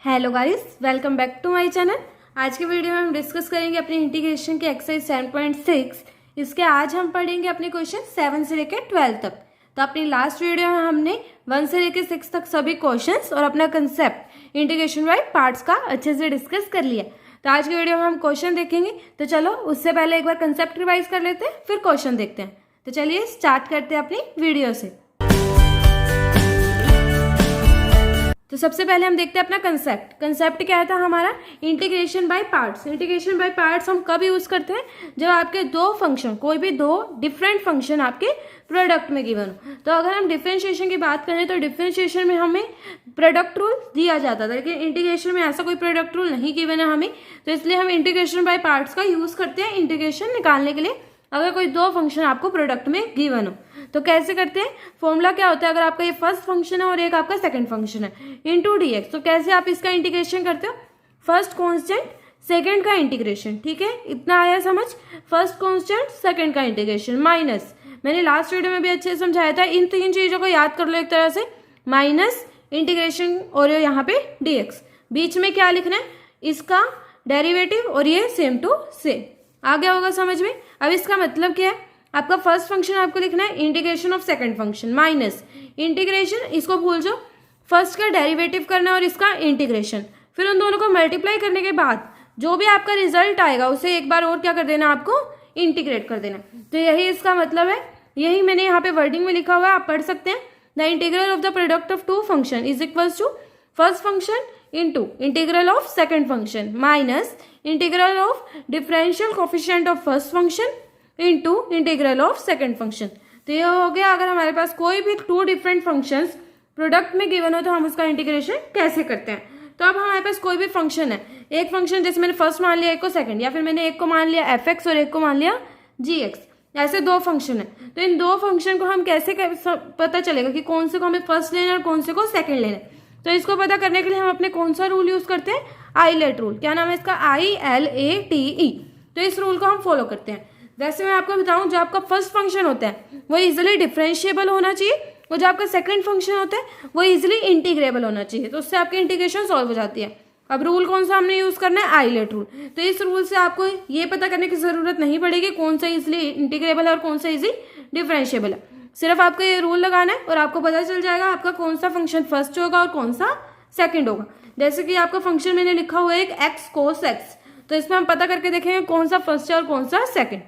Hello guys, welcome back to my channel. आज के video में हम डिस्कस करेंगे अपनी इंटीग्रेशन के एक्सरसाइज 7.6। इसके आज हम पढ़ेंगे अपने क्वेश्चन 7 से लेकर 12 तक। तो अपनी लास्ट वीडियो में हमने 1 से लेकर 6 तक सभी क्वेश्चंस और अपना कंसेप्ट इंटीग्रेशन बाय पार्ट्स का अच्छे से डिस्कस कर लिया। तो आज की वीडियो में हम क्वेश्चन देखेंगे। तो चलो उससे पहले एक बार कंसेप्ट रिवाइज कर लेते हैं, फिर क्वेश्चन देखते हैं। तो चलिए स्टार्ट करते हैं अपनी वीडियो से। तो सबसे पहले हम देखते हैं अपना कंसेप्ट क्या था हमारा, integration by parts. Integration by parts हम कब यूज करते हैं, जब आपके दो फंक्शन, कोई भी दो डिफरेंट फंक्शन आपके प्रोडक्ट में गिवन हो। तो अगर हम डिफरेंशिएशन की बात करें तो डिफरेंशिएशन में हमें प्रोडक्ट रूल दिया जाता था, लेकिन इंटीग्रेशन में ऐसा कोई प्रोडक्ट रूल नहीं गिवन है हमें। तो इसलिए हम इंटीग्रेशन बाय पार्ट्स का यूज करते हैं इंटीग्रेशन निकालने के लिए, अगर कोई दो फंक्शन आपको प्रोडक्ट में गिवन हो। तो कैसे करते हैं, फॉर्मूला क्या होता है, अगर आपका ये फर्स्ट फंक्शन है और एक आपका सेकंड फंक्शन है, इनटू डीएक्स। तो कैसे आप इसका इंटीग्रेशन करते हो, फर्स्ट कांस्टेंट सेकंड का इंटीग्रेशन। ठीक है, इतना आया समझ। फर्स्ट कांस्टेंट सेकंड का इंटीग्रेशन माइनस, मैंने लास्ट वीडियो में भी अच्छे से समझाया था, इन तीन चीजों को याद कर लो एक तरह से, माइनस इंटीग्रेशन और यहाँ पे डीएक्स। बीच में क्या लिखना है, इसका डेरिवेटिव और ये सेम टू सेम। आ गया होगा समझ में। अब इसका मतलब क्या है, आपका फर्स्ट फंक्शन आपको लिखना है integration of second function minus integration, इसको भूल जाओ, फर्स्ट का डेरिवेटिव करना और इसका इंटीग्रेशन, फिर उन दोनों को मल्टीप्लाई करने के बाद जो भी आपका रिजल्ट आएगा उसे एक बार और क्या कर देना, आपको इंटीग्रेट कर देना। तो यही इसका मतलब है, यही मैंने यहाँ पे वर्डिंग में लिखा हुआ है, आप पढ़ सकते हैं। The integral of the product of two function is equals to first function into integral of second function minus integral of differential coefficient of first function into integral of second function. तो ये हो गया, अगर हमारे पास कोई भी two different functions product में गिवन हो तो हम उसका इंटीग्रेशन कैसे करते हैं। तो अब हमारे पास कोई भी फंक्शन है, एक फंक्शन जैसे मैंने फर्स्ट मान लिया, एक को सेकंड, या फिर मैंने एक को मान लिया एफ एक्स और एक को मान लिया जी एक्स, ऐसे दो फंक्शन है। तो इन दो फंक्शन को हम कैसे पता चलेगा कि कौन से को हमें फर्स्ट लेना है और कौन से को सेकंड लेना है। तो इसको पता करने के लिए हम अपने कौन सा रूल यूज करते हैं, आईलेट रूल। क्या नाम है इसका, ILATE। तो इस रूल को हम फॉलो करते हैं। जैसे मैं आपको बताऊं, जो आपका फर्स्ट फंक्शन होता है वो इजिली डिफरेंशिएबल होना चाहिए, और जो आपका सेकंड फंक्शन होता है वो इजिली इंटीग्रेबल होना चाहिए। तो उससे आपकी इंटीग्रेशन सॉल्व हो जाती है। अब रूल कौन सा हमने यूज करना है, आईलेट रूल। तो इस रूल से आपको ये पता करने की जरूरत नहीं पड़ेगी कौन सा इजिली इंटीग्रेबल है और कौन सा इजिली डिफरेंशिएबल है। सिर्फ आपको ये रूल लगाना है और आपको पता चल जाएगा आपका कौन सा फंक्शन फर्स्ट होगा और कौन सा सेकंड होगा। जैसे कि आपका फंक्शन मैंने लिखा हुआ है एक एक्स कोस एक्स, तो इसमें हम पता करके देखेंगे कौन सा फर्स्ट है और कौन सा सेकंड।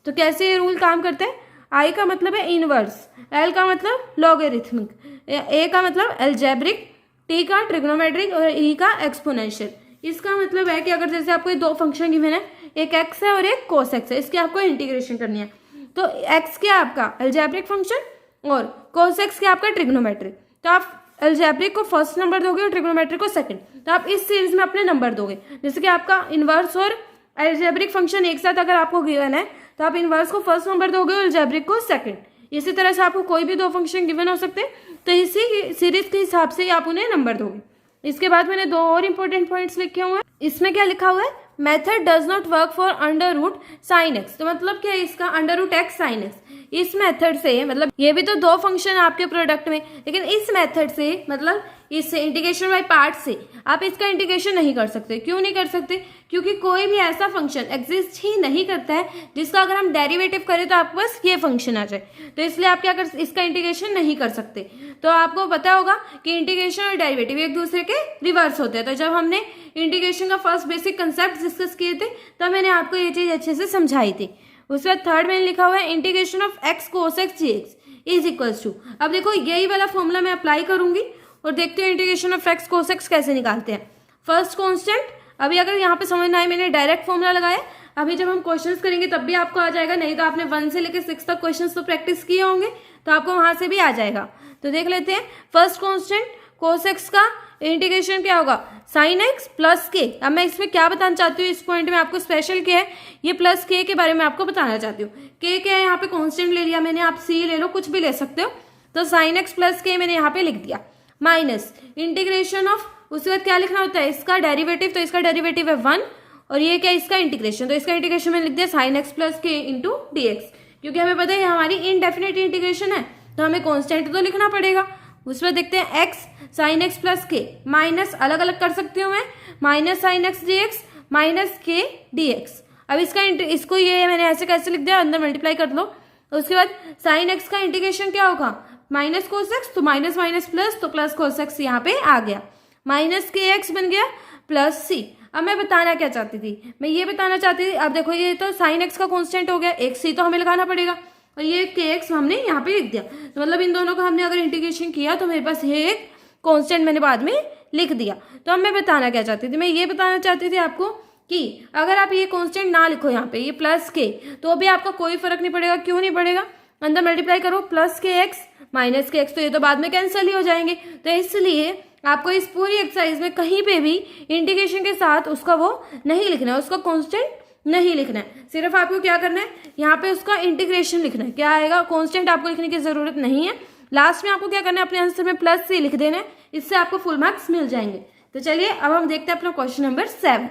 तो कैसे ये रूल काम करते हैं, आई का मतलब है इनवर्स, एल का मतलब लॉगरिथमिक, ए का मतलब अलजेब्रिक, टी का ट्रिग्नोमेट्रिक और ई का एक्सपोनेंशियल। इसका मतलब है कि अगर जैसे आपको दो फंक्शन गिवन है, एक एक्स है और एक कोस एक्स है, इसकी आपको इंटीग्रेशन करनी है। तो एक्स क्या आपका अलजेब्रिक फंक्शन और कोस एक्स क्या आपका ट्रिग्नोमेट्रिक। तो आप अलजेब्रिक को फर्स्ट नंबर दोगे और ट्रिग्नोमेट्रिक को सेकंड। तो आप इस सीरीज में अपने नंबर दोगे, जैसे कि आपका इनवर्स और अलजेब्रिक फंक्शन एक साथ अगर आपको गिवन है तो आप इनवर्स को फर्स्ट नंबर दोगे और अलजेब्रिक को सेकंड। इसी तरह से आपको कोई भी दो फंक्शन गिवन हो सकते हैं, तो इसी सीरीज के हिसाब से ही आप उन्हें नंबर दोगे। इसके बाद मैंने दो और इंपॉर्टेंट पॉइंट्स लिखे हुए हैं। इसमें क्या लिखा हुआ है, method does not work for under root sine X. तो मतलब क्या है इसका, under root X sine X. इस मेथड से मतलब ये भी तो दो फंक्शन आपके प्रोडक्ट में, लेकिन इस मेथड से मतलब इस इंटीग्रेशन बाय पार्ट से आप इसका इंटीग्रेशन नहीं कर सकते। क्यों नहीं कर सकते, क्योंकि कोई भी ऐसा फंक्शन एग्जिस्ट ही नहीं करता है जिसका अगर हम डेरिवेटिव करें तो आपको बस ये फंक्शन आ जाए। तो इसलिए आप क्या कर इसका इंटीग्रेशन नहीं कर सकते। तो आपको पता होगा कि इंटीग्रेशन और डेरिवेटिव एक दूसरे के रिवर्स होते हैं। तो जब हमने इंटीग्रेशन का फर्स्ट बेसिक कंसेप्ट डिस्कस किए थे तब मैंने आपको ये चीज अच्छे से समझाई थी। उसके बाद थर्ड में लिखा हुआ है integration of x cos X G X is equals to. अब देखो यही वाला फॉर्मूला मैं अप्लाई करूंगी और देखते हैं integration of x cos x कैसे निकालते हैं। फर्स्ट कांस्टेंट, अभी अगर यहाँ पे समझ ना आए मैंने डायरेक्ट फॉर्मूला लगाया, अभी जब हम क्वेश्चंस करेंगे तब भी आपको आ जाएगा, नहीं तो आपने 1 से लेकर 6 तक क्वेश्चंस तो प्रैक्टिस किए होंगे तो आपको वहां से भी आ जाएगा। तो देख लेते हैं, फर्स्ट कांस्टेंट कोस एक्स का इंटीग्रेशन क्या होगा, साइन एक्स प्लस के। अब मैं इसमें क्या बताना चाहती हूँ, इस पॉइंट में आपको स्पेशल क्या है, ये प्लस के बारे में आपको बताना चाहती हूँ। के क्या है, यहाँ पे कांस्टेंट ले लिया मैंने, आप सी ले लो, कुछ भी ले सकते हो। तो साइन एक्स प्लस के मैंने यहाँ पे लिख दिया माइनस इंटीग्रेशन ऑफ, उसके बाद क्या लिखना होता है, इसका डेरिवेटिव। तो इसका डेरिवेटिव है 1 और ये क्या इसका इंटीग्रेशन। तो इसका इंटीग्रेशन मैंने लिख दिया साइन एक्स प्लस के इंटू डी एक्स, क्योंकि हमें पता है हमारी इनडेफिनेट इंटीग्रेशन है तो हमें कांस्टेंट तो लिखना पड़ेगा। उसमें देखते हैं एक्स साइन एक्स प्लस के माइनस, अलग अलग कर सकती हूँ मैं, minus sine x D x minus के डी एक्स। अब इसको ये मैंने ऐसे कैसे लिख दिया, अंदर मल्टीप्लाई कर लो। उसके बाद साइन एक्स का इंटीग्रेशन क्या होगा, माइनस कोस एक्स, तो माइनस माइनस प्लस, तो प्लस कोस एक्स यहाँ पे आ गया, माइनस के एक्स बन गया प्लस सी। अब मैं बताना क्या चाहती थी, मैं ये बताना चाहती थी, अब देखो ये तो साइन एक्स का कांस्टेंट हो गया, एक सी तो हमें लगाना पड़ेगा, और ये के एक्स हमने यहाँ पे लिख दिया, तो मतलब इन दोनों का हमने अगर इंटीग्रेशन किया तो मेरे पास ये एक कांस्टेंट मैंने बाद में लिख दिया। तो अब मैं बताना क्या चाहती थी, मैं ये बताना चाहती थी आपको कि अगर आप ये कांस्टेंट ना लिखो यहाँ पे, ये प्लस के, तो भी आपका कोई फर्क नहीं पड़ेगा। क्यों नहीं पड़ेगा, अंदर मल्टीप्लाई करो, प्लस के एक्स माइनस के एक्स, तो ये तो बाद में कैंसिल ही हो जाएंगे। तो इसलिए आपको इस पूरी एक्सरसाइज में कहीं पे भी इंटीग्रेशन के साथ उसका वो नहीं लिखना है, उसका कांस्टेंट नहीं लिखना है, सिर्फ आपको क्या करना है, यहाँ पे उसका इंटीग्रेशन लिखना है। क्या आएगा, कांस्टेंट आपको लिखने की जरूरत नहीं है, लास्ट में आपको क्या करना है, अपने आंसर में प्लस से लिख देना है, इससे आपको फुल मार्क्स मिल जाएंगे। तो चलिए अब हम देखते हैं अपना क्वेश्चन नंबर 7।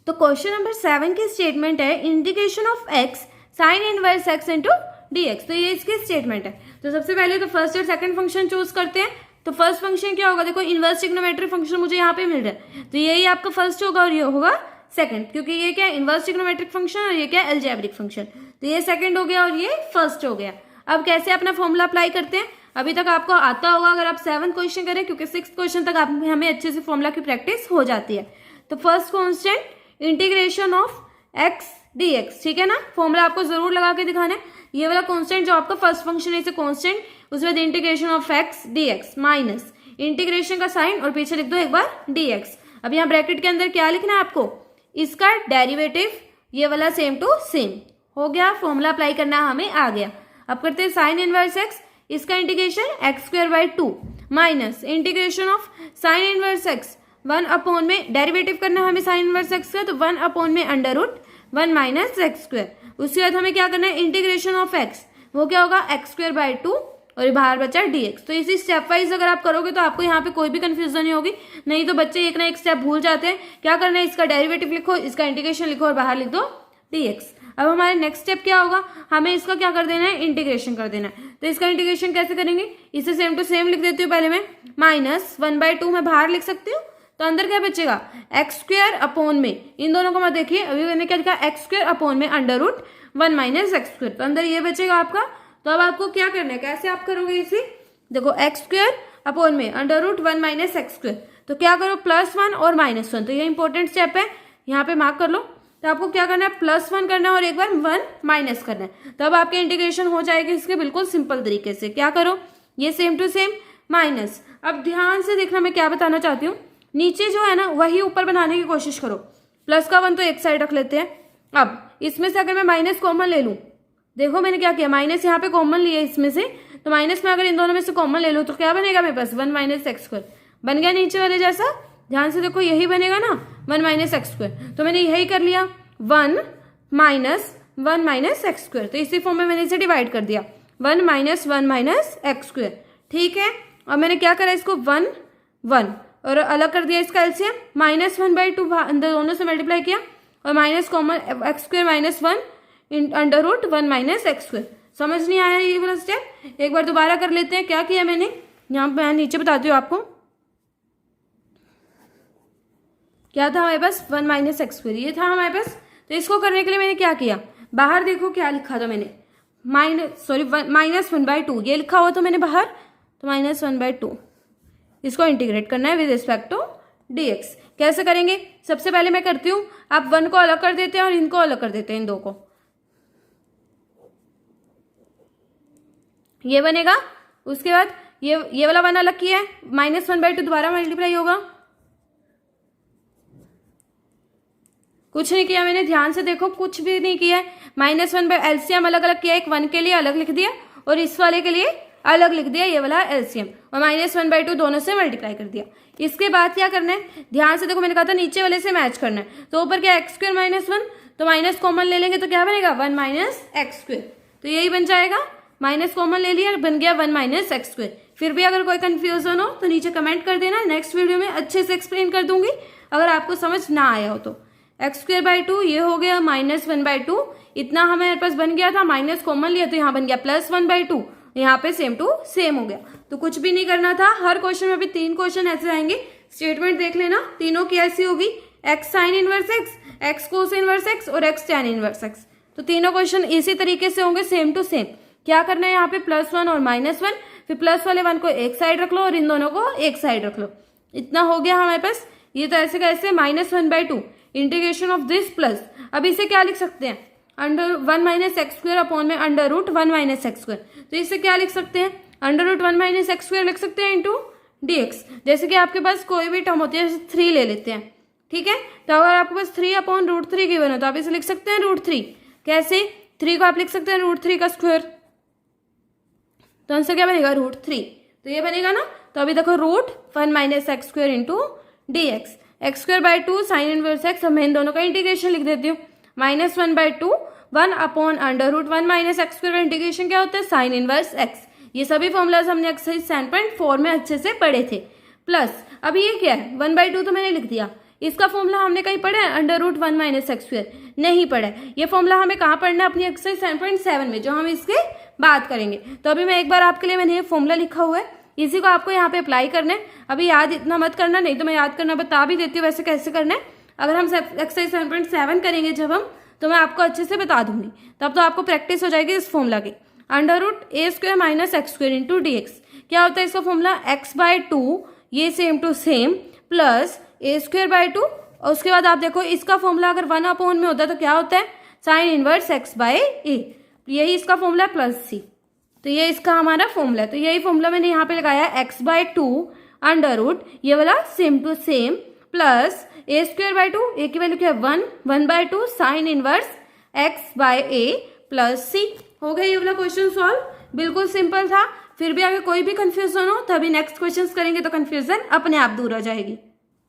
तो क्वेश्चन नंबर 7 की स्टेटमेंट है integration of x sign inverse x into D x. तो ये इसकी स्टेटमेंट है। तो सबसे पहले तो फर्स्ट और सेकंड फंक्शन चूज करते हैं। तो फर्स्ट फंक्शन क्या होगा, देखो इनवर्स ट्रिग्नोमेट्रिक फंक्शन मुझे यहाँ पे मिल रहा है, तो यही आपका फर्स्ट होगा और ये होगा सेकंड, क्योंकि ये क्या है, इनवर्स ट्रिग्नोमेट्रिक फंक्शन, और ये क्या है, अलजेब्रिक फंक्शन। तो ये सेकंड हो गया और ये फर्स्ट हो गया। अब कैसे अपना फॉर्मूला अप्लाई करते हैं, अभी तक आपको आता होगा अगर आप 7 क्वेश्चन करें, क्योंकि 6 क्वेश्चन तक हमें अच्छे से फॉर्मूला की प्रैक्टिस हो जाती है। तो first constant integration of x D x, ठीक है ना, फॉर्मूला आपको जरूर लगा के दिखाना है। ये वाला कॉन्स्टेंट जो आपका फर्स्ट फंक्शन है इसे कॉन्स्टेंट, उसमें integration of x D x minus integration का साइन और पीछे लिख दो एक बार डी एक्स। अब यहाँ ब्रैकेट के अंदर क्या लिखना है आपको, इसका डेरिवेटिव, ये वाला सेम टू सेम हो गया, फॉर्मूला अप्लाई करना हमें आ गया। अब करते हैं साइन इनवर्स एक्स, इसका integration x square by 2 minus integration of sine inverse x 1 upon में, डेरिवेटिव करना है हमें साइन इनवर्स एक्स का, तो 1 अपॉन में under root 1 minus x square. उसके बाद हमें क्या करना है, इंटीग्रेशन ऑफ एक्स, वो क्या होगा एक्स स्क्वायर बाई 2 और बाहर बचा dx। तो इसी स्टेप वाइज अगर आप करोगे तो आपको यहाँ पे कोई भी कंफ्यूजन नहीं होगी, नहीं तो बच्चे एक ना एक स्टेप भूल जाते हैं। क्या करना है, इसका डेरिवेटिव लिखो, इसका इंटीग्रेशन लिखो और बाहर लिख दो dx। अब हमारे नेक्स्ट स्टेप क्या होगा, हमें इसका क्या कर देना है, इंटीग्रेशन कर देना है। तो इसका इंटीग्रेशन कैसे करेंगे, इसे सेम टू सेम लिख देती हूँ पहले मैं, माइनस 1/2 मैं बाहर लिख सकती हूँ, तो अंदर क्या बचेगा एक्स स्क्वायर अपॉन में, इन दोनों को मत देखिए, अभी मैंने क्या लिखा एक्स स्क्वायर अपॉन में under root 1 minus x square, तो अंदर ये बचेगा आपका। तो अब आपको क्या करना है, कैसे आप करोगे इसे, देखो एक्स स्क्वायर अपॉन में under root 1 minus x square, तो क्या करो +1 और -1, तो ये इंपॉर्टेंट स्टेप है, यहाँ पे मार्क कर लो। तो आपको क्या करना है, +1 करना है और एक बार 1 माइनस करना है, तब आपके इंटीग्रेशन हो जाएगी इसके बिल्कुल सिंपल तरीके से। क्या करो, ये सेम टू सेम माइनस। अब ध्यान से देखना मैं क्या बताना चाहती हूँ, नीचे जो है ना वही ऊपर बनाने की कोशिश करो, प्लस का 1 तो एक साइड रख लेते हैं। अब इसमें से अगर मैं माइनस कॉमन ले लूँ, देखो मैंने क्या किया, माइनस यहाँ पे कॉमन लिया इसमें से, तो माइनस में अगर इन दोनों में से कॉमन ले लो तो क्या बनेगा मेरे पास 1 माइनस एक्स स्क्वायर, बन गया नीचे वाले जैसा, ध्यान से देखो यही बनेगा ना 1 माइनस एक्स स्क्वायर। तो मैंने यही कर लिया 1 माइनस एक्स स्क्वायर, तो इसी फॉर्म में मैंने इसे डिवाइड कर दिया 1 माइनस एक्स स्क्वायर, ठीक है। अब मैंने क्या करा, इसको 1 और अलग कर दिया इसका एलसीएम, -1/2 अंदर दोनों से मल्टीप्लाई किया और minus common x square -1 under root 1 minus x square. समझ नहीं आया ये वाला स्टेप, एक बार दोबारा कर लेते हैं। क्या किया मैंने, यहाँ पे मैं नीचे बताती हूँ आपको, क्या था हमारे पास 1 माइनस एक्स स्क्वायर, ये था हमारे पास। तो इसको करने के लिए मैंने क्या किया, बाहर देखो क्या लिखा था मैंने, -1/2 ये लिखा हुआ था मैंने बाहर, तो -1/2 इसको इंटीग्रेट करना है विद रिस्पेक्ट टू dx। कैसे करेंगे, सबसे पहले मैं करती हूँ, आप 1 को अलग कर देते हैं और इनको अलग कर देते हैं, इन दो को, ये बनेगा। उसके बाद ये वाला 1 अलग किया है, -1/2 दोबारा मल्टीप्लाई होगा, कुछ नहीं किया मैंने, ध्यान से देखो कुछ भी नहीं किया है। -1 एलसीएम अलग अलग किया, एक 1 के लिए अलग लिख दिया और इस वाले के लिए अलग लिख दिया, ये वाला एलसीएम, और -1/2 दोनों से मल्टीप्लाई कर दिया। इसके बाद क्या करना है, ध्यान से देखो मैंने कहा था नीचे वाले से मैच करना है, तो ऊपर क्या एक्स स्क्वायर -1, तो माइनस कॉमन ले लेंगे तो क्या बनेगा 1 माइनस एक्स स्क्वायर, तो यही बन जाएगा, माइनस कॉमन ले लिया बन गया 1 माइनस एक्स स्क्वायर। फिर भी अगर कोई कंफ्यूजन हो तो नीचे कमेंट कर देना, नेक्स्ट वीडियो में अच्छे से एक्सप्लेन कर दूंगी अगर आपको समझ ना आया हो तो। एक्स स्क्वायर बाई 2 ये हो गया -1/2, इतना हमारे पास बन गया था, माइनस कॉमन लिया तो यहाँ बन गया +1/2 यहाँ पे सेम टू सेम हो गया। तो कुछ भी नहीं करना था, हर क्वेश्चन में भी 3 क्वेश्चन ऐसे आएंगे। स्टेटमेंट देख लेना, तीनों की ऐसी होगी, x sign inverse x, x cos inverse x और एक्स टैन इनवर्स एक्स। तो तीनों क्वेश्चन इसी तरीके से होंगे, सेम टू सेम। क्या करना है यहाँ पे +1 और -1, फिर प्लस वाले 1 को एक साइड रख लो और इन दोनों को एक साइड रख लो। इतना हो गया हमारे पास। ये तो ऐसे कैसे -1/2 इंटीग्रेशन ऑफ दिस प्लस, अब इसे क्या लिख सकते हैं, √1 - x² अपॉन में √1 - x²। तो इसे क्या लिख सकते हैं, √1 - x² लिख सकते हैं इंटू dx। जैसे कि आपके पास कोई भी टर्म होती है, जैसे 3 ले लेते हैं, ठीक है। तो अगर आपके पास 3/√3 गिवन हो तो आप इसे लिख सकते हैं √3। कैसे, 3 को आप लिख सकते हैं √3 का स्क्वायर, तो आंसर क्या बनेगा √3। तो ये बनेगा ना। तो अभी देखो √1 - x² into dx, x²/2 sign inverse x. अब मैं इन दोनों का इंटीग्रेशन लिख देती हूँ, -1/2 1 अपॉन √1 - x² का इंटीग्रेशन क्या होता है, साइन इनवर्स एक्स। ये सभी फॉर्मूलाज हमने एक्सरसाइज 7.4 में अच्छे से पढ़े थे। प्लस अब ये क्या है, 1/2 तो मैंने लिख दिया, इसका फॉर्मूला हमने कहीं पढ़ा है, √1 - x² नहीं पढ़ा है। ये फॉर्मूला हमें कहाँ पढ़ना है, अपनी एक्सरसाइज 7.7 में, जो हम इसके बात करेंगे। तो अभी मैं एक बार आपके लिए मैंने ये फॉर्मूला लिखा हुआ है, इसी को आपको यहाँ पे अप्लाई करना है। अभी याद इतना मत करना, नहीं तो मैं याद करना बता भी देती हूँ वैसे कैसे करना है। अगर हम एक्सरसाइज 7.7 करेंगे जब हम, तो मैं आपको अच्छे से बता दूंगी, तब तो आपको प्रैक्टिस हो जाएगी इस फॉर्मूला की। √a² - x² इंटू dx, क्या होता है इसका फॉर्मूला, x/2 ये same to same plus a²/2, और उसके बाद आप देखो इसका फॉर्मूला अगर 1 अपॉन में होता है तो क्या होता है, साइन इनवर्स x/a। यही इसका फॉर्मूला +c। तो ये इसका हमारा फॉर्मूला है। तो यही फॉर्मूला मैंने यहाँ पे लगाया, x/2 √ ये वाला same to same plus a²/2, a की वैल्यू क्या है 1, 1/2 sine inverse x/a plus c। हो गया ये वाला क्वेश्चन सॉल्व, बिल्कुल सिंपल था। फिर भी अगर कोई भी कंफ्यूजन हो तभी नेक्स्ट क्वेश्चन करेंगे तो कंफ्यूजन अपने आप दूर हो जाएगी।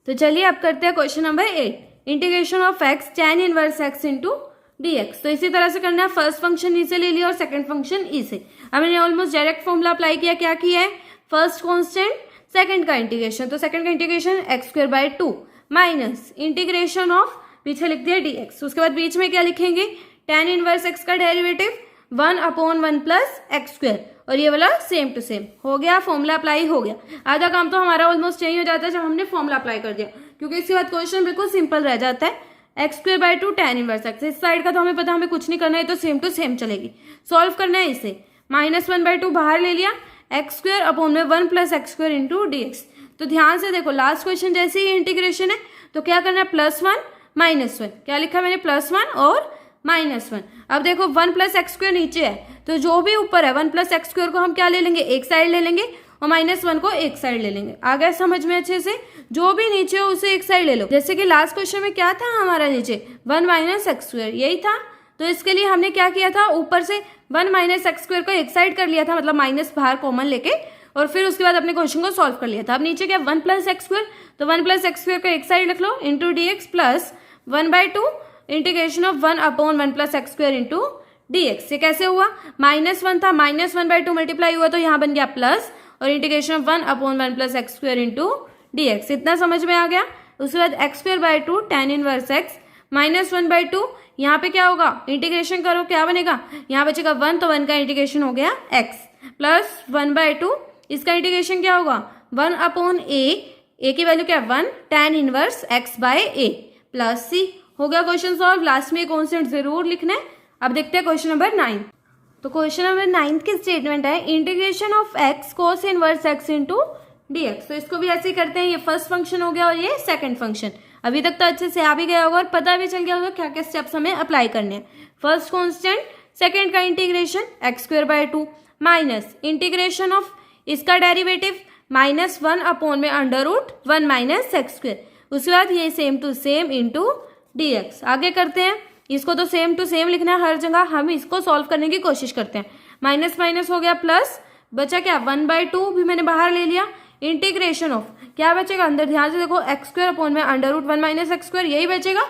तो चलिए अब करते हैं question number 8, integration of x tan inverse x into dx। तो इसी तरह से करना है, फर्स्ट फंक्शन ई से ले लिया और सेकंड फंक्शन ई से। अब मैंने ऑलमोस्ट डायरेक्ट फॉर्मूला अप्लाई किया, क्या किया है, फर्स्ट कांस्टेंट सेकंड का इंटीग्रेशन, तो सेकंड का integration x²/2 minus integration of पीछे लिख दिया dx। उसके बाद बीच में क्या लिखेंगे, tan इनवर्स x का डेरिवेटिव 1/1 प्लस x², और ये वाला सेम टू सेम हो गया, फॉर्मूला अप्लाई हो गया। आधा काम तो हमारा ऑलमोस्ट यही हो जाता है जब हमने फॉर्मूला अप्लाई कर दिया, क्योंकि इसके बाद क्वेश्चन बिल्कुल सिंपल रह जाता है। x²/2 tan इनवर्स x, इस साइड का तो हमें पता, हमें कुछ नहीं करना है, तो सेम टू सेम चलेगी। सॉल्व करना है इसे, -1/2 बाहर ले लिया, x² अपॉन में 1 प्लस x² इंटू dx। तो ध्यान से देखो, लास्ट क्वेश्चन जैसे ही इंटीग्रेशन है तो क्या करना है, +1 -1, क्या लिखा मैंने, +1 और -1। अब देखो 1 प्लस x² नीचे है, तो जो भी ऊपर है 1 प्लस x² को हम क्या ले लेंगे, एक साइड ले लेंगे, और -1 को एक साइड ले लेंगे। आ गया समझ में अच्छे से, जो भी नीचे हो उसे एक साइड ले लो। जैसे कि लास्ट क्वेश्चन में क्या था हमारा नीचे, 1 - x², यही था। तो इसके लिए हमने क्या किया था, ऊपर से 1 - x² को एक साइड कर लिया था, मतलब माइनस बाहर कॉमन लेके, और फिर उसके बाद अपने क्वेश्चन को सॉल्व कर लिया था। अब नीचे क्या 1 प्लस x², तो 1 प्लस x² को एक साइड रख लो into dx plus 1/2 integration of 1/1 plus x² into dx। ये कैसे हुआ, -1 था, -1/2 मल्टीप्लाई हुआ तो यहाँ बन गया प्लस, और integration of 1/1 plus x² into dx। इतना समझ में आ गया। उसके बाद x²/2 tan इनवर्स x, -1/2 यहाँ पे क्या होगा, इंटीग्रेशन करो क्या बनेगा, यहाँ बचेगा 1, तो 1 का इंटीग्रेशन हो गया x, प्लस 1/2 इसका इंटीग्रेशन क्या होगा 1/a की वैल्यू क्या 1 tan inverse x/a plus c। हो गया क्वेश्चन सॉल्व। लास्ट में कॉन्स्टेंट जरूर लिखना है। अब देखते हैं क्वेश्चन नंबर 9। तो क्वेश्चन नंबर 9 की स्टेटमेंट है, integration of x cos inverse x into dx। तो इसको भी ऐसे ही करते हैं, ये फर्स्ट फंक्शन हो गया और ये सेकंड फंक्शन। अभी तक तो अच्छे से आ भी गया होगा और पता भी चल गया होगा क्या क्या स्टेप्स हमें अप्लाई करने हैं। फर्स्ट कांस्टेंट, सेकंड का integration x²/2 minus integration of इसका डेरिवेटिव -1 में √1 माइनस x²। उसके बाद ये same to same into dx। आगे करते हैं, इसको तो सेम टू सेम लिखना है हर जगह, हम इसको सॉल्व करने की कोशिश करते हैं। माइनस माइनस हो गया प्लस, बचा क्या 1/2 भी मैंने बाहर ले लिया, इंटीग्रेशन ऑफ क्या बचेगा अंदर, ध्यान से देखो x² में √1 माइनस x², यही बचेगा,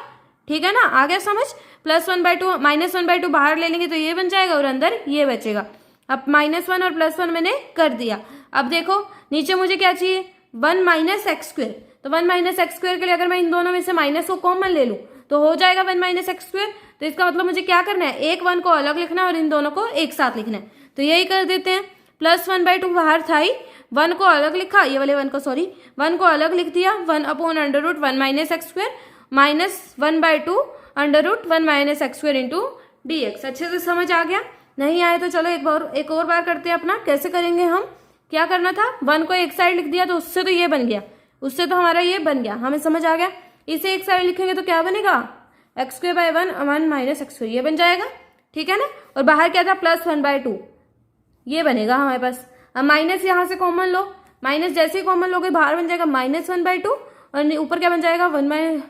ठीक है ना, आ गया समझ। +1/2 -1/2 बाहर ले लेंगे तो ये बन जाएगा और अंदर ये बचेगा। अब -1 और +1 मैंने कर दिया। अब देखो नीचे मुझे क्या चाहिए 1 माइनस x², तो 1 माइनस x² के लिए अगर मैं इन दोनों में से माइनस को कॉमन ले लूं तो हो जाएगा 1 माइनस x²। तो इसका मतलब मुझे क्या करना है, एक 1 को अलग लिखना है और इन दोनों को एक साथ लिखना है। तो यही कर देते हैं, +1/2 बाहर था ही, 1 को अलग लिखा, ये वाले 1 को, सॉरी 1 को अलग लिख दिया, 1/√1 - x² -1/2 √1 - x² इंटू dx। अच्छे से समझ आ गया? नहीं आए तो चलो एक और बार करते हैं अपना। कैसे करेंगे हम? क्या करना था, 1 को एक साइड लिख दिया तो उससे तो ये बन गया, उससे तो हमारा ये बन गया, हमें समझ आ गया। इसे एक साइड लिखेंगे तो क्या बनेगा, x²/1 x², ये बन जाएगा, ठीक है ना। और बाहर क्या था, +1/2, ये बनेगा हमारे पास। अब माइनस यहाँ से कॉमन लो, माइनस जैसे ही कॉमन लोगे बाहर बन जाएगा -1/2 और ऊपर क्या बन जाएगा, 1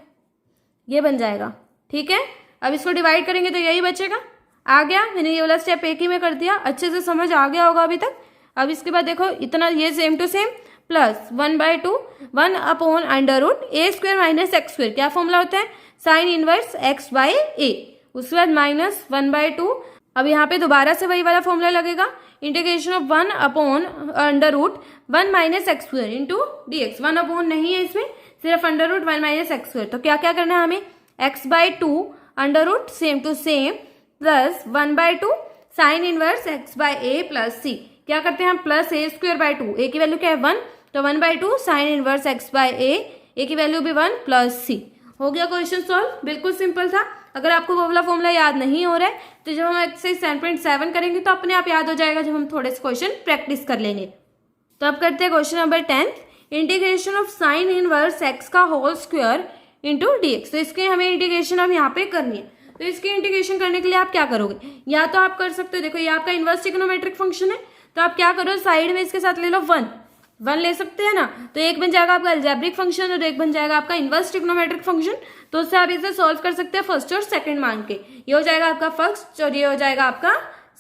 ये बन जाएगा, ठीक है। अब इसको डिवाइड करेंगे तो यही बचेगा। आ गया, मैंने ये वाला स्टेप एक ही में कर दिया, अच्छे से समझ आ गया होगा अभी तक। अब इसके बाद देखो इतना, ये same to same +1/2 1/√a² - x², क्या फॉर्मूला होता है, साइन इनवर्स x/a। उसके बाद -1/2, अब यहाँ पे दोबारा से वही वाला फॉर्मूला लगेगा, integration of 1/√1 - x² into dx। 1 नहीं है इसमें, सिर्फ √1 - x²। तो क्या क्या करना है हमें, x/2 under root same to same +1/2 sine inverse x/a plus c। क्या करते हैं हम, +a²/2, a की वैल्यू क्या है 1, तो 1/2 साइन इनवर्स x/a, a की वैल्यू भी 1 प्लस c। हो गया क्वेश्चन सॉल्व, बिल्कुल सिंपल था। अगर आपको वो वाला फॉर्मूला याद नहीं हो रहा है तो जब हम एक्सरसाइज 7.7 करेंगे तो अपने आप याद हो जाएगा, जब हम थोड़े से क्वेश्चन प्रैक्टिस कर लेंगे। तो अब करते हैं question number 10, integration of sine inverse x का होल स्क्वायर इंटू dx। तो इसके हमें इंटीग्रेशन अब यहाँ पे करनी है। तो इसकी इंटीग्रेशन करने के लिए आप क्या करोगे, या तो आप कर सकते हो, देखो ये आपका इनवर्स ट्रिग्नोमेट्रिक फंक्शन है, तो आप क्या करो, साइड में इसके साथ ले लो 1 ले सकते हैं ना, तो एक बन जाएगा आपका अलजेब्रिक फंक्शन और एक बन जाएगा आपका इनवर्स ट्रिग्नोमेट्रिक फंक्शन। तो उससे आप इसे सॉल्व कर सकते हैं फर्स्ट और सेकंड मान के, ये हो जाएगा आपका फर्स्ट और ये हो जाएगा आपका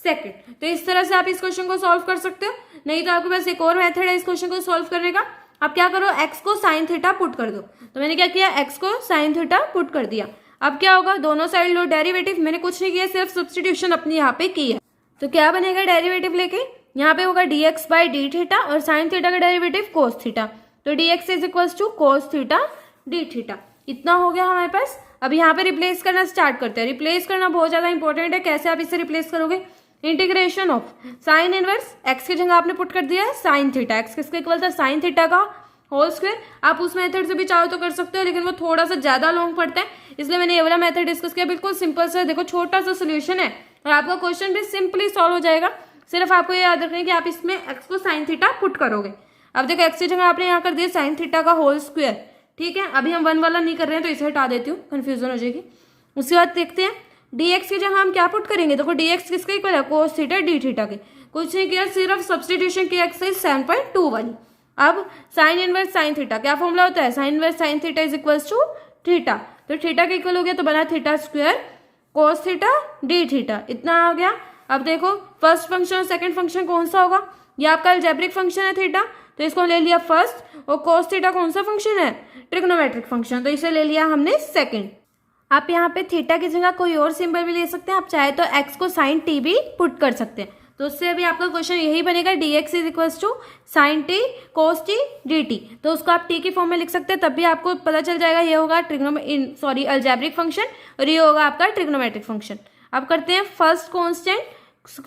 सेकंड। तो इस तरह से आप इस क्वेश्चन को सॉल्व कर सकते हो। नहीं तो आपके पास एक और मेथड है इस क्वेश्चन को सॉल्व करने का। आप क्या करो, x को साइन थीटा पुट कर दो। तो मैंने क्या किया, x को साइन थीटा पुट कर दिया। अब क्या होगा, दोनों साइड लो डेरिवेटिव, मैंने कुछ नहीं किया, सिर्फ सब्स्टिट्यूशन अपनी यहाँ पे की है। तो क्या बनेगा डेरिवेटिव लेके, यहाँ पे होगा dx/d और साइन थीटा का डेरिवेटिव कोस थीटा। तो dx = cos theta d theta, इतना हो गया हमारे पास। अब यहाँ पे रिप्लेस करना स्टार्ट करते हैं। रिप्लेस करना बहुत ज्यादा इंपॉर्टेंट है। कैसे आप इसे रिप्लेस करोगे, integration of sine inverse x की जगह आपने पुट कर दिया है साइन थीटा, x किसके इक्वल था, साइन थीटा का होल स्क्वायर। आप उस मेथड से भी चाहो तो कर सकते हो, लेकिन वो थोड़ा सा ज्यादा लॉन्ग पड़ता है, इसलिए मैंने ये वाला मेथड डिस्कस किया। बिल्कुल सिंपल सा, देखो छोटा सा सोल्यूशन है और आपका क्वेश्चन भी सिंपली सॉल्व हो जाएगा। सिर्फ आपको ये याद रखना है कि आप इसमें x को साइन थीटा पुट करोगे। अब देखो x की जगह आपने यहाँ कर दिया साइन थीटा का होल स्क्वायर, ठीक है। अभी हम 1 वाला नहीं कर रहे हैं तो इसे हटा देती हूँ, कंफ्यूजन हो जाएगी। उसके बाद देखते हैं dx की जगह हम क्या पुट करेंगे। देखो dx किसके इक्वल है, कोस थीटा d थीटा के। कुछ नहीं किया, सिर्फ सब्स्टिट्यूशन किया एक्सरसाइज 7.2 वाली। अब साइन इनवर्स साइन थीटा, क्या फॉर्मूला होता है, sine inverse sine theta = theta. तो थीटा के इक्वल हो गया तो बना theta square cos theta d theta, इतना आ गया। अब देखो फर्स्ट फंक्शन और सेकंड फंक्शन कौन सा होगा, ये आपका अलजेब्रिक फंक्शन है थीटा, तो इसको ले लिया फर्स्ट, और कोस थीटा कौन सा फंक्शन है, ट्रिग्नोमेट्रिक फंक्शन, तो इसे ले लिया हमने सेकंड। आप यहाँ पे थीटा की जगह कोई और सिंबल भी ले सकते हैं, आप चाहे तो x को साइन t भी पुट कर सकते हैं। तो उससे अभी आपका क्वेश्चन यही बनेगा, dx = sine t cos t dt। तो उसको आप t की फॉर्म में लिख सकते हैं, तब भी आपको पता चल जाएगा ये होगा अलजेब्रिक फंक्शन और ये होगा आपका ट्रिग्नोमेट्रिक फंक्शन। अब करते हैं first constant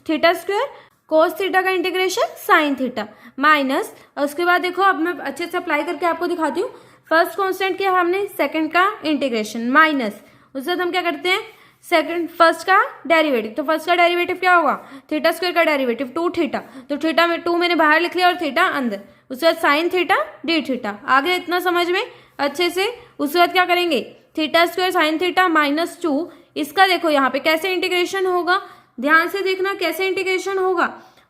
theta square cos theta का इंटीग्रेशन साइन थीटा माइनस, और उसके बाद देखो अब मैं अच्छे से अप्लाई करके आपको दिखाती हूँ। फर्स्ट कांस्टेंट किया हमने, सेकंड का इंटीग्रेशन माइनस, उसके बाद हम क्या करते हैं फर्स्ट का डेरिवेटिव। तो फर्स्ट का डेरिवेटिव क्या होगा, थीटा स्क्वायर का डेरिवेटिव 2 थीटा, तो थीटा में 2 मैंने बाहर लिख लिया और थीटा अंदर। उसके बाद साइन थीटा डी थीटा, आगे इतना समझ में अच्छे से। उसके बाद क्या करेंगे, थीटा स्क्वायर साइन थीटा -2, इसका देखो यहाँ पे कैसे इंटीग्रेशन होगा, ध्यान से देखना कैसे इंटीग्रेशन होगा,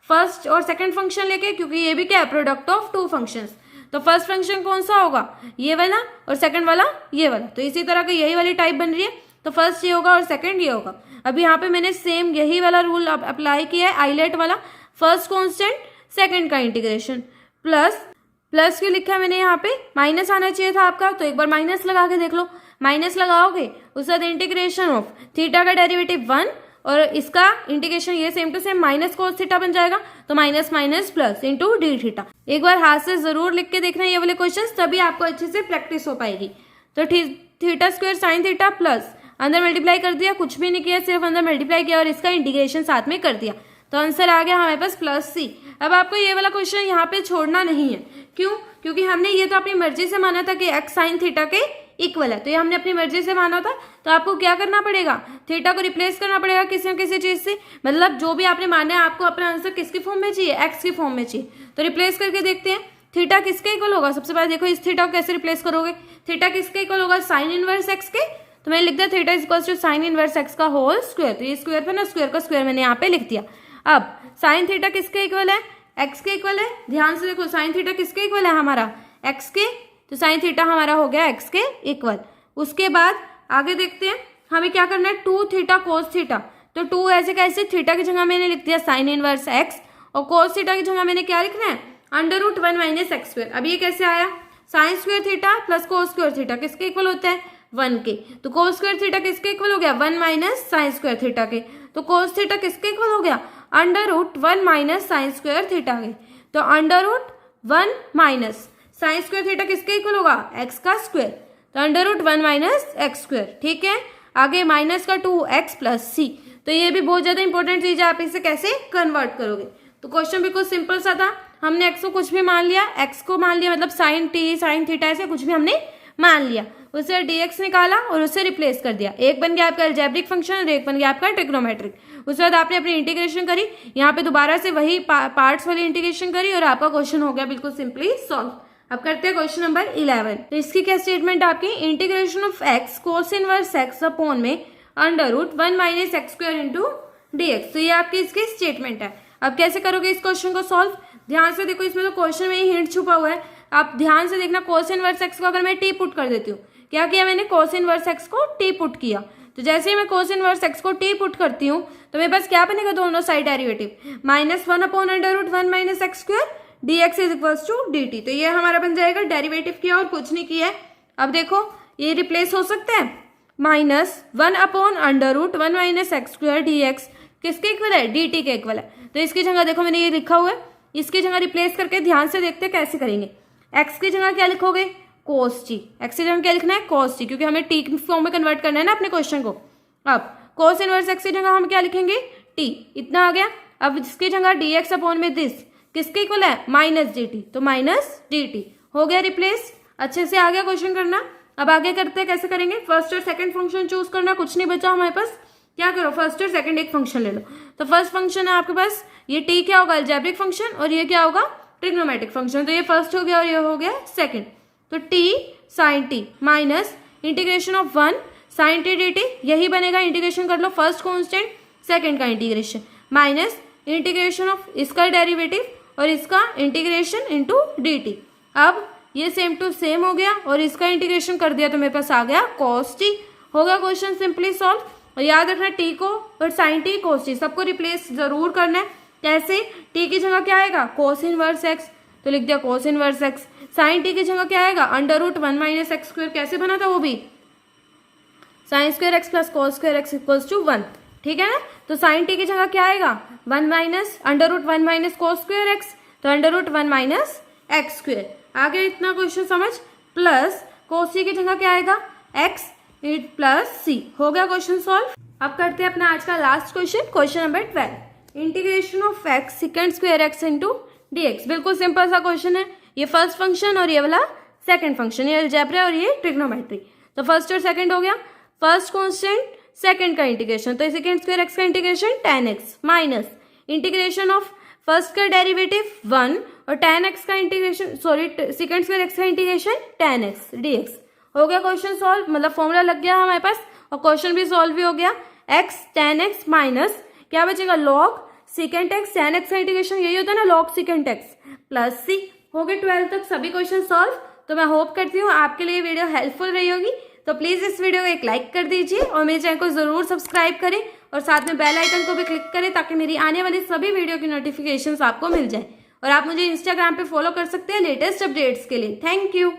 फर्स्ट और सेकंड फंक्शन लेके, क्योंकि ये भी क्या है, प्रोडक्ट ऑफ 2 फंक्शंस। तो फर्स्ट फंक्शन कौन सा होगा, ये वाला, और सेकंड वाला ये वाला। तो इसी तरह की यही वाली टाइप बन रही है, तो फर्स्ट ये होगा और सेकंड ये होगा। अभी यहाँ पे मैंने सेम यही वाला रूल अप्लाई किया है, आइलेट वाला, फर्स्ट कांस्टेंट सेकंड का इंटीग्रेशन प्लस क्यों लिखा है मैंने यहाँ पे, माइनस आना चाहिए था आपका, तो एक बार माइनस लगा के देख लो। माइनस लगाओगे उसके बाद इंटीग्रेशन ऑफ थीटा का डेरिवेटिव 1 और इसका इंटीग्रेशन ये same to same minus cos theta बन जाएगा, तो minus minus plus into d theta. एक बार हाथ से जरूर लिख के देखना ये वाले क्वेश्चंस, तभी आपको अच्छे से प्रैक्टिस हो पाएगी। तो theta square sine theta plus अंदर मल्टीप्लाई कर दिया, कुछ भी नहीं किया, सिर्फ अंदर मल्टीप्लाई किया और इसका इंटीग्रेशन साथ में कर दिया। तो आंसर आ गया हमारे पास प्लस सी। अब आपको ये वाला क्वेश्चन यहाँ पे छोड़ना नहीं है, क्यों? क्योंकि हमने ये तो अपनी मर्जी से माना था कि एक्स साइन थीटा के इक्वल है, तो ये हमने अपनी मर्जी से माना था। तो आपको क्या करना पड़ेगा, थीटा को रिप्लेस करना पड़ेगा किसी न किसी चीज से, मतलब जो भी आपने माना है आपको अपना आंसर किसकी फॉर्म में चाहिए, एक्स की फॉर्म में चाहिए। तो रिप्लेस करके देखते हैं थीटा किसके इक्वल होगा। सबसे पहले देखो इस थीटा को कैसे रिप्लेस करोगे, थीटा किसके इक्वल होगा, साइन इनवर्स एक्स के। तो मैंने लिख दिया theta is equal to sine inverse x का होल स्क्वायर। तो ये स्क्वायर पे ना स्क्वायर का स्क्वायर मैंने यहाँ पे लिख दिया। अब साइन थीटा किसके इक्वल है, एक्स के इक्वल है। ध्यान से देखो साइन थीटा किसके इक्वल है हमारा, एक्स के। तो साइन थीटा हमारा हो गया एक्स के इक्वल। उसके बाद आगे देखते हैं हमें क्या करना है, टू थीटा कोस थीटा। तो टू ऐसे कैसे, थीटा की जगह मैंने लिख दिया साइन इनवर्स एक्स, और कोस थीटा की जगह मैंने क्या लिखना है, under root 1 minus x square. अब ये कैसे आया, sine square theta plus cos square theta किसके इक्वल होता है, 1 के। तो कोस स्क्वायर थीटा किसके इक्वल हो गया, 1 माइनस साइन स्क्वायर थीटा के। तो कोस थीटा किसके इक्वल हो गया, under root 1 minus sine square theta के। तो under root 1 minus sine square theta किसके इक्वल होगा, एक्स का स्क्वायर। तो under root 1 minus x square. ठीक है, आगे माइनस का 2x प्लस सी। तो ये भी बहुत ज्यादा इंपॉर्टेंट चीज है, आप इसे कैसे कन्वर्ट करोगे। तो क्वेश्चन बिल्कुल सिंपल सा था, हमने x को कुछ भी मान लिया, x को मान लिया मतलब साइन टी साइन थीटा ऐसे कुछ भी हमने मान लिया, उसे dx निकाला और उसे रिप्लेस कर दिया। एक बन गया आपका अलजेब्रिक फंक्शन और एक बन गया आपका ट्रिग्नोमेट्रिक। उसके बाद आपने अपनी इंटीग्रेशन करी, यहाँ पे दोबारा से वही पार्ट्स वाली इंटीग्रेशन करी और आपका क्वेश्चन हो गया बिल्कुल सिंपली सॉल्व। अब करते हैं क्वेश्चन नंबर 11। तो इसकी क्या स्टेटमेंट आपकी, integration of x cos inverse x upon में under root 1 minus x square into dx। तो ये आपकी इसकी स्टेटमेंट है। अब कैसे करोगे इस क्वेश्चन को सॉल्व, ध्यान से देखो, इसमें तो क्वेश्चन में ही हिंट छुपा हुआ है। आप ध्यान से देखना, कोस इनवर्स एक्स को अगर मैं टी पुट कर देती हूँ, क्या किया मैंने, कोस इनवर्स एक्स को टी पुट किया। तो जैसे ही मैं कोस इनवर्स एक्स को टी पुट करती हूँ तो मेरे पास क्या बनेगा, दोनों side derivative, -1 upon under root 1 minus x square dx is equals to dt। तो ये हमारा बन जाएगा डेरिवेटिव किया और कुछ नहीं किया है। अब देखो ये रिप्लेस हो सकता है, -1 upon under root 1 minus x square dx किसके इक्वल है, dt के इक्वल है। तो इसकी जगह देखो मैंने ये लिखा हुआ है, इसकी जगह रिप्लेस करके ध्यान से देखते हैं कैसे करेंगे। x की जगह क्या लिखोगे, कोस टी। एक्स की जगह क्या लिखना है, कोस टी, क्योंकि हमें टी फॉर्म में कन्वर्ट करना है ना अपने क्वेश्चन को। अब कोस इनवर्स एक्स की जगह हम क्या लिखेंगे, टी। इतना आ गया। अब इसकी जगह dx अपॉन में दिस किसके इक्वल है, माइनस dt। तो माइनस dt हो गया रिप्लेस। अच्छे से आ गया क्वेश्चन करना। अब आगे करते हैं, कैसे करेंगे, फर्स्ट और सेकंड फंक्शन चूज करना, कुछ नहीं बचा हमारे पास। क्या करो, फर्स्ट और सेकंड एक फंक्शन ले लो। तो फर्स्ट फंक्शन है आपके पास, ये t क्या होगा, अलजेब्रिक फंक्शन, और ये क्या होगा, ट्रिग्नोमेट्रिक फंक्शन। तो ये फर्स्ट हो गया और ये हो गया सेकंड। तो t sine t minus integration of 1 sine t dt, यही बनेगा। इंटीग्रेशन कर लो, फर्स्ट कॉन्स्टेंट सेकंड का इंटीग्रेशन माइनस इंटीग्रेशन ऑफ इसका डेरिवेटिव और इसका इंटीग्रेशन इंटू dt। अब ये सेम टू सेम हो गया और इसका इंटीग्रेशन कर दिया तो मेरे पास आ गया cos t। हो गया क्वेश्चन सिंपली सॉल्व। और याद रखना t को और sin t cos t सबको रिप्लेस जरूर करना है। कैसे, t की जगह क्या आएगा, cos इनवर्स x, तो लिख दिया cos inverse x। sin t की जगह क्या आएगा, under root 1 minus x square, कैसे बना था वो भी, sine square x plus cos square x equals to 1। ठीक है ना। तो साइन टी की जगह क्या आएगा, 1 minus under root 1 minus cos square x, तो under root 1 minus x square. आगे इतना क्वेश्चन समझ, प्लस कोस सी की जगह क्या आएगा, एक्स प्लस सी। हो गया क्वेश्चन सॉल्व। अब करते हैं अपना आज का last question, question number 12। Integration of x second square x into dx। बिल्कुल सिंपल सा क्वेश्चन है। ये फर्स्ट फंक्शन और ये वाला सेकंड फंक्शन, ये अलजेब्रा और ये ट्रिग्नोमेट्री। तो फर्स्ट और सेकंड हो गया, फर्स्ट कॉन्स्टेंट सेकंड का इंटीग्रेशन, तो सेकंड स्क्वायर एक्स का integration tan x minus integration of first का डेरिवेटिव 1 और tan x का integration, sorry second square x का इंटीग्रेशन tan x dx। हो गया क्वेश्चन सॉल्व, मतलब फॉर्मूला लग गया हमारे पास और क्वेश्चन भी सॉल्व भी हो गया। x tan x माइनस क्या बचेगा, log second x tan x का इंटीग्रेशन, यही होता है ना log second x plus c। हो गए 12 तक सभी क्वेश्चन सॉल्व। तो मैं होप करती हूँ आपके लिए वीडियो हेल्पफुल रही होगी। तो प्लीज इस वीडियो को एक लाइक कर दीजिए और मेरे चैनल को जरूर सब्सक्राइब करें और साथ में बेल आइकन को भी क्लिक करें ताकि मेरी आने वाली सभी वीडियो की नोटिफिकेशंस आपको मिल जाए। और आप मुझे इंस्टाग्राम पे फॉलो कर सकते हैं लेटेस्ट अपडेट्स के लिए। Thank you.